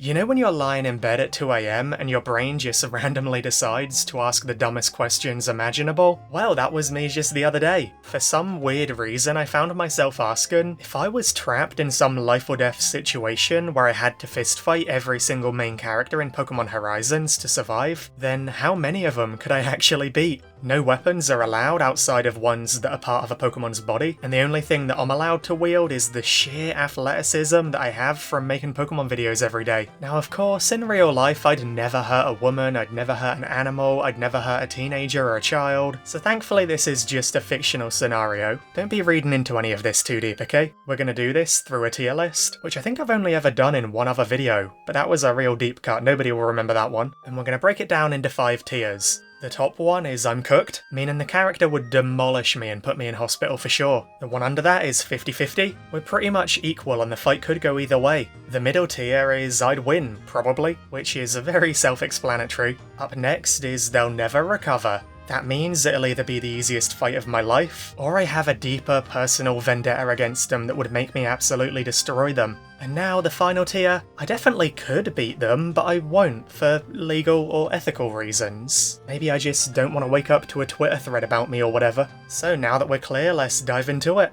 You know when you're lying in bed at 2 AM and your brain just randomly decides to ask the dumbest questions imaginable? Well, that was me just the other day. For some weird reason, I found myself asking, if I was trapped in some life or death situation where I had to fistfight every single main character in Pokemon Horizons to survive, then how many of them could I actually beat? No weapons are allowed outside of ones that are part of a Pokemon's body, and the only thing that I'm allowed to wield is the sheer athleticism that I have from making Pokemon videos every day. Now of course, in real life I'd never hurt a woman, I'd never hurt an animal, I'd never hurt a teenager or a child, so thankfully this is just a fictional scenario. Don't be reading into any of this too deep, okay? We're gonna do this through a tier list, which I think I've only ever done in one other video, but that was a real deep cut, nobody will remember that one. And we're gonna break it down into 5 tiers. The top one is I'm cooked, meaning the character would demolish me and put me in hospital for sure. The one under that is 50-50. We're pretty much equal and the fight could go either way. The middle tier is I'd win, probably, which is very self-explanatory. Up next is they'll never recover. That means it'll either be the easiest fight of my life, or I have a deeper personal vendetta against them that would make me absolutely destroy them. And now the final tier, I definitely could beat them, but I won't for legal or ethical reasons. Maybe I just don't want to wake up to a Twitter thread about me or whatever. So now that we're clear, let's dive into it.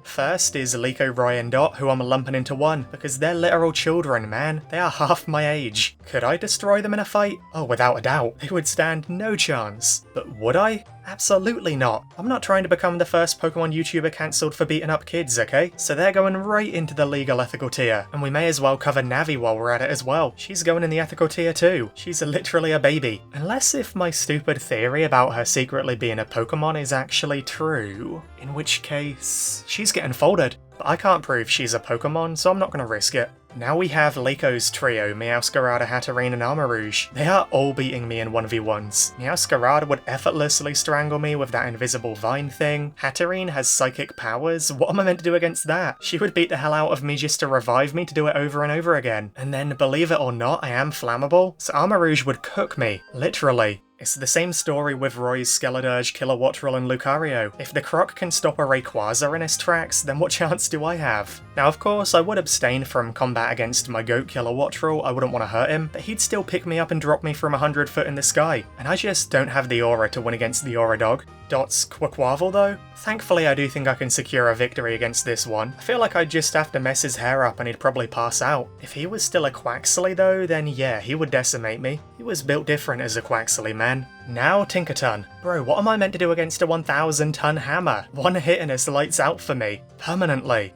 First is Liko, Roy and Dot, who I'm lumping into one, because they're literal children, man. They are half my age. Could I destroy them in a fight? Oh, without a doubt. They would stand no chance. But would I? Absolutely not. I'm not trying to become the first Pokemon YouTuber cancelled for beating up kids, okay? So they're going right into the legal ethical tier. And we may as well cover Navi while we're at it as well. She's going in the ethical tier too. She's literally a baby. Unless if my stupid theory about her secretly being a Pokemon is actually true. In which case, she's getting folded. But I can't prove she's a Pokemon, so I'm not going to risk it. Now we have Liko's trio, Meowscarada, Hatterene and Armarouge. They are all beating me in 1v1s. Meowscarada would effortlessly strangle me with that invisible vine thing. Hatterene has psychic powers. What am I meant to do against that? She would beat the hell out of me just to revive me to do it over and over again. And then, believe it or not, I am flammable, so Armarouge would cook me. Literally. It's the same story with Roy's Skeledirge, Kilowattrel and Lucario. If the Croc can stop a Rayquaza in his tracks, then what chance do I have? Now of course I would abstain from combat against my goat Kilowattrel, I wouldn't want to hurt him, but he'd still pick me up and drop me from 100 foot in the sky, and I just don't have the aura to win against the Aura Dog. Dot's Quaquaval though? Thankfully I do think I can secure a victory against this one. I feel like I'd just have to mess his hair up and he'd probably pass out. If he was still a Quaxley though, then yeah, he would decimate me. He was built different as a Quaxley, man. Now Tinkaton. Bro, what am I meant to do against a 1,000-ton hammer? One hit and it's lights out for me. Permanently.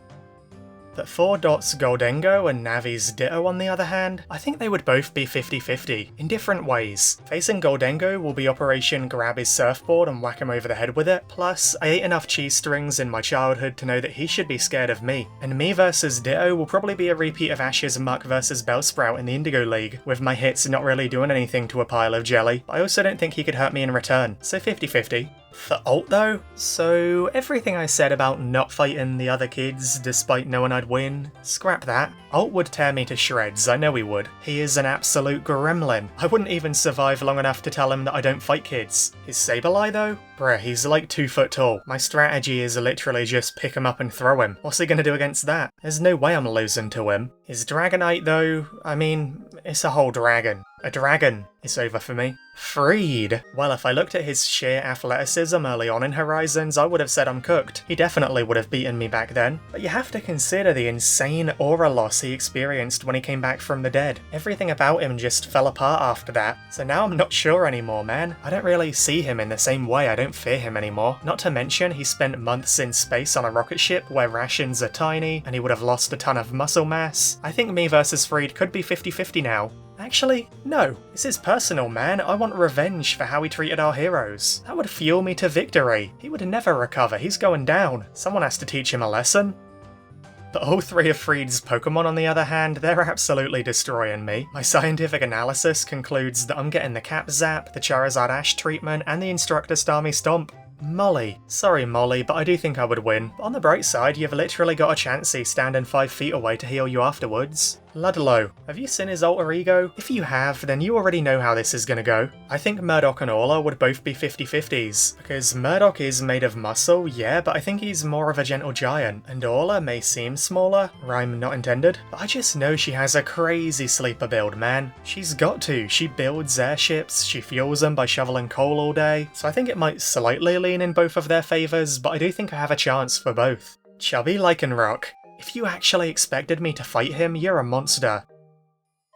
But for Dot's Goldengo and Navi's Ditto on the other hand, I think they would both be 50-50, in different ways. Facing Goldengo will be Operation Grab his surfboard and whack him over the head with it, plus I ate enough cheese strings in my childhood to know that he should be scared of me. And me versus Ditto will probably be a repeat of Ash's Muck versus Bellsprout in the Indigo League, with my hits not really doing anything to a pile of jelly, but I also don't think he could hurt me in return, so 50-50. For Ult though? So everything I said about not fighting the other kids despite knowing I'd win, scrap that. Ult would tear me to shreds, I know he would. He is an absolute gremlin. I wouldn't even survive long enough to tell him that I don't fight kids. His Sableye though? Bruh, he's like 2 foot tall. My strategy is literally just pick him up and throw him. What's he gonna do against that? There's no way I'm losing to him. His Dragonite though, I mean, it's a whole dragon. A dragon. It's over for me. Friede. Well, if I looked at his sheer athleticism early on in Horizons, I would have said I'm cooked. He definitely would have beaten me back then. But you have to consider the insane aura loss he experienced when he came back from the dead. Everything about him just fell apart after that. So now I'm not sure anymore, man. I don't really see him in the same way, I don't fear him anymore. Not to mention, he spent months in space on a rocket ship where rations are tiny, and he would have lost a ton of muscle mass. I think me versus Friede could be 50-50 now. Actually, no. This is personal, man. I want revenge for how he treated our heroes. That would fuel me to victory. He would never recover. He's going down. Someone has to teach him a lesson. But all 3 of Friede's Pokemon on the other hand, they're absolutely destroying me. My scientific analysis concludes that I'm getting the Cap Zap, the Charizard Ash treatment, and the Instructor Starmie Stomp. Molly. Sorry Molly, but I do think I would win. But on the bright side, you've literally got a Chansey standing 5 feet away to heal you afterwards. Ludlow. Have you seen his alter ego? If you have, then you already know how this is gonna go. I think Murdoch and Orla would both be 50-50s, because Murdoch is made of muscle, yeah, but I think he's more of a gentle giant, and Orla may seem smaller, rhyme not intended, but I just know she has a crazy sleeper build, man. She's got to. She builds airships, she fuels them by shoveling coal all day, so I think it might slightly lean in both of their favours, but I do think I have a chance for both. Chubby Lycanroc. If you actually expected me to fight him, you're a monster.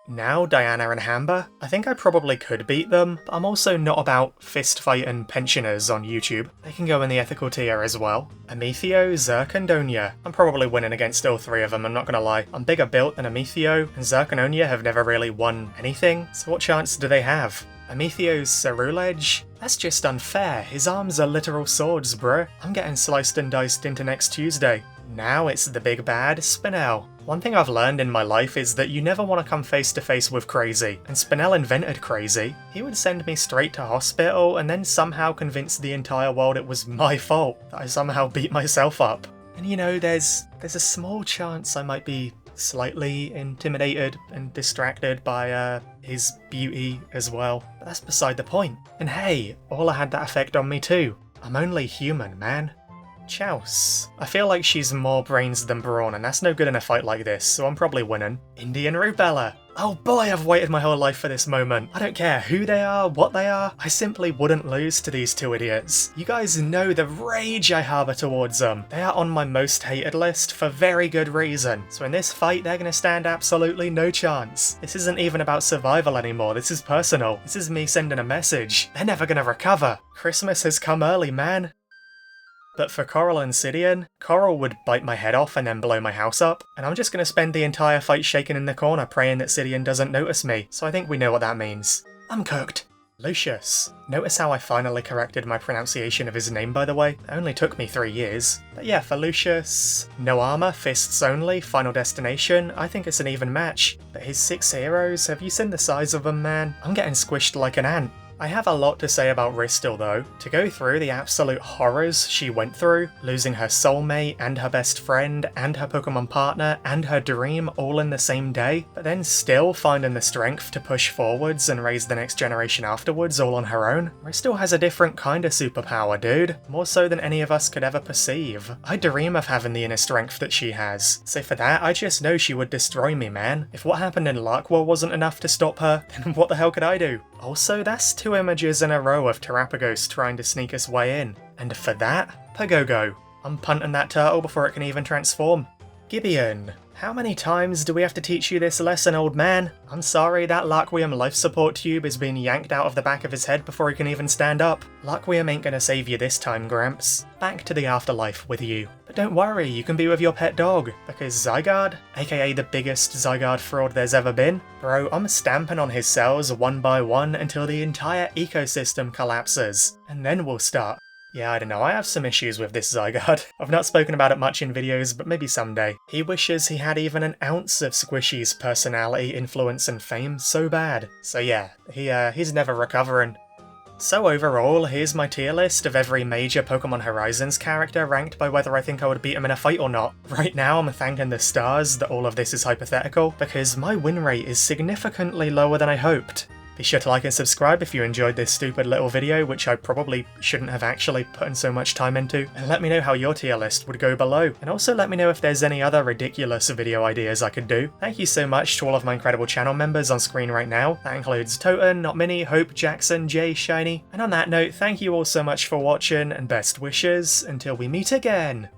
Now Diana and Hamba. I think I probably could beat them, but I'm also not about fist-fighting pensioners on YouTube. They can go in the ethical tier as well. Amethio, Zerk and Donia. I'm probably winning against all three of them, I'm not gonna lie. I'm bigger built than Amethio, and Zerk and Donia have never really won anything, so what chance do they have? Amethio's Ceruledge? That's just unfair, his arms are literal swords, bruh. I'm getting sliced and diced into next Tuesday. Now it's the big bad, Spinel. One thing I've learned in my life is that you never want to come face to face with crazy, and Spinel invented crazy. He would send me straight to hospital and then somehow convince the entire world it was my fault, that I somehow beat myself up. And you know, there's a small chance I might be slightly intimidated and distracted by his beauty as well, but that's beside the point. And hey, Orla had that effect on me too. I'm only human, man. Chouse. I feel like she's more brains than brawn, and that's no good in a fight like this, so I'm probably winning. Indian Rubella. Oh boy, I've waited my whole life for this moment. I don't care who they are, what they are, I simply wouldn't lose to these two idiots. You guys know the rage I harbour towards them. They are on my most hated list for very good reason, so in this fight they're gonna stand absolutely no chance. This isn't even about survival anymore, this is personal. This is me sending a message. They're never gonna recover. Christmas has come early, man. But for Coral and Sidian, Coral would bite my head off and then blow my house up, and I'm just going to spend the entire fight shaking in the corner praying that Sidian doesn't notice me, so I think we know what that means. I'm cooked. Lucius. Notice how I finally corrected my pronunciation of his name, by the way? It only took me 3 years. But yeah, for Lucius, no armor, fists only, final destination, I think it's an even match. But his 6 heroes, have you seen the size of them, man? I'm getting squished like an ant. I have a lot to say about Rystal though. To go through the absolute horrors she went through, losing her soulmate and her best friend and her Pokemon partner and her dream all in the same day, but then still finding the strength to push forwards and raise the next generation afterwards all on her own. Rystal has a different kind of superpower, dude. More so than any of us could ever perceive. I dream of having the inner strength that she has. So for that, I just know she would destroy me, man. If what happened in Larkwell wasn't enough to stop her, then what the hell could I do? Also, that's 2 images in a row of Terapagos trying to sneak his way in. And for that, Pagogo. I'm punting that turtle before it can even transform. Gibeon. How many times do we have to teach you this lesson, old man? I'm sorry, that Larkwium life support tube is being yanked out of the back of his head before he can even stand up. Larkwium ain't gonna save you this time, Gramps. Back to the afterlife with you. But don't worry, you can be with your pet dog, because Zygarde, aka the biggest Zygarde fraud there's ever been, bro, I'm stamping on his cells one by one until the entire ecosystem collapses. And then we'll start. Yeah, I don't know, I have some issues with this Zygarde. I've not spoken about it much in videos, but maybe someday. He wishes he had even an ounce of Squishy's personality, influence and fame so bad. So yeah, he's never recovering. So overall, here's my tier list of every major Pokemon Horizons character ranked by whether I think I would beat him in a fight or not. Right now I'm thanking the stars that all of this is hypothetical, because my win rate is significantly lower than I hoped. Be sure to like and subscribe if you enjoyed this stupid little video, which I probably shouldn't have actually put in so much time into, and let me know how your tier list would go below, and also let me know if there's any other ridiculous video ideas I could do. Thank you so much to all of my incredible channel members on screen right now. That includes Toten, Not Minnie, Hope, Jackson, Jay, Shiny, and on that note, thank you all so much for watching, and best wishes until we meet again!